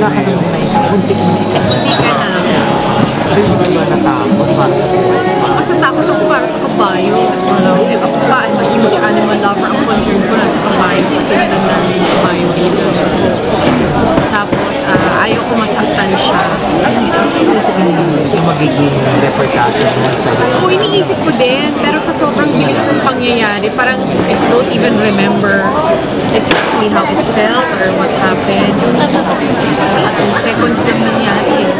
wala ka nang may muntik-muntik ka. Hindi ka na. So, hindi ba natakot para sa buhay? Mas natakot ako para sa kabayo. Kasi ako pa, I'm a huge animal lover. Ang concern ko na sa kabayo kasi natanda na yung kabayo dito. Tapos, ayaw ko masaktan siya. Yung magiging repercussion mo sa Oo, iniisip ko din. Pero sa sobrang bilis ng pangyayari, parang I don't even remember exactly how it felt or what happened. Kasi 2 seconds lang nangyari.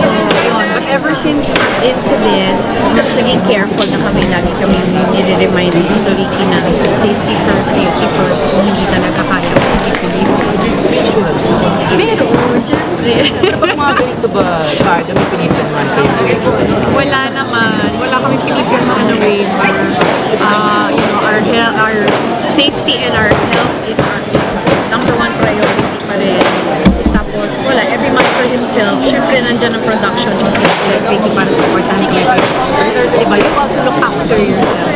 So, yun. But ever since that incident, mas naging careful na kami. Lagi kami nire-remind dito, Ricky, na safety first, safety first. Kung hindi talaga kaya, hindi ko dito. Meron, syempre. Pero pag mga ganito ba, Carda, may pinipirman kayo? Wala naman. Wala kami pinipirmahan na waiver. You know, our safety and our health is number 1 priority pa rin. Tapos, wala. Every man for himself. Syempre, nandyan ang production kasi Ricky para supportan kayo. Diba? You also look after yourself.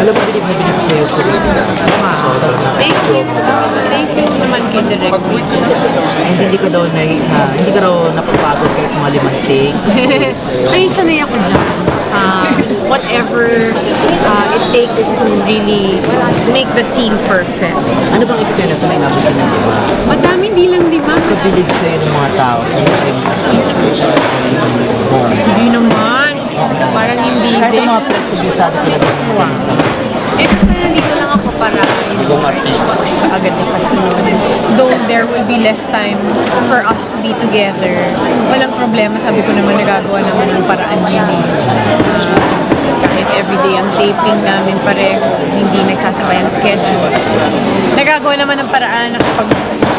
Alam mo, bilib na bilib sa'yo sa Thank you. Thank you naman kay Direk. And hindi ka daw napapagod kahit mga 5 takes. Ay, sanay ako dyan. Whatever it takes to really make the scene perfect. Ano bang eksena sa may nabutin ng diba? Madami, di lang, di ba? Kabilib sa'yo ng mga tao sa mga speech. Hindi naman. Parang hindi Kahit din. ang mga press kubisado talaga. Eh, basta nandito lang ako para agad na kasunod. Though there will be less time for us to be together, walang problema. Sabi ko naman, nagagawa naman ng paraan yun eh. Kahit everyday ang taping namin pareho, hindi nagsasabay ang schedule. Nagagawa naman ng paraan na kapag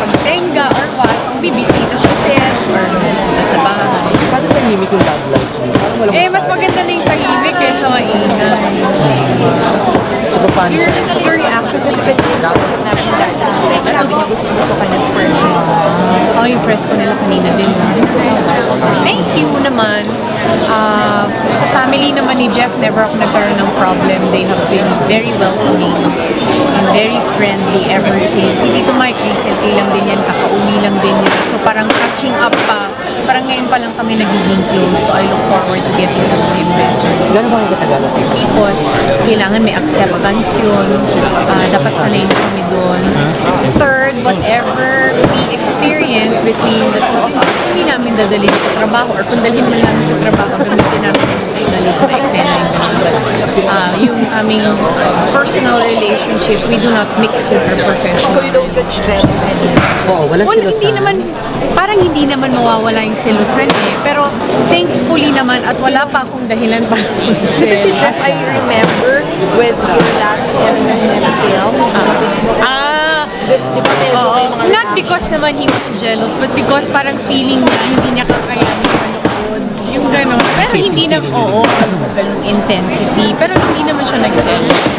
pagtenga or what, bibisita sa set or bibisita sa bahay. Paano tahimik yung love life niyo? Eh, mas maganda na yung tahimik kaysa maingay. So, paano siya? Your reaction kasi kanina kasi namin sabi niya gusto ka ng first. Oh, yung press ko nila kanina din. Thank you naman. Sa family naman ni Jeff, never ako nagkaroon ng problem. They have been very welcoming and very friendly ever since. Si Tito Mike, recently lang din yan, kakauwi lang din yan. So parang catching up pa. Parang ngayon pa lang kami nagiging close. So I look forward to getting to know him better. Gano'n ba kayo katagal at People, kailangan may acceptance yun. Dapat sanay na kami doon. Third, whatever we experience between the two of us, hindi namin dadalhin sa trabaho or kung dalhin mo namin sa trabaho, gamitin namin emotionally sa eksena yung aming personal relationship, we do not mix with our professional. So you don't get jealous anymore? Oo, walang silosan. Hindi naman, parang hindi naman mawawala yung selusan eh. Pero thankfully naman at wala pa akong dahilan para Kasi si Jeff, I remember with your last MNF film, di ba medyo may mga not because naman he was jealous, but because parang feeling niya, hindi niya kakayanin manood. Yung gano'n. Pero hindi na, oo, ganun intensity. Pero hindi naman siya nag-selos.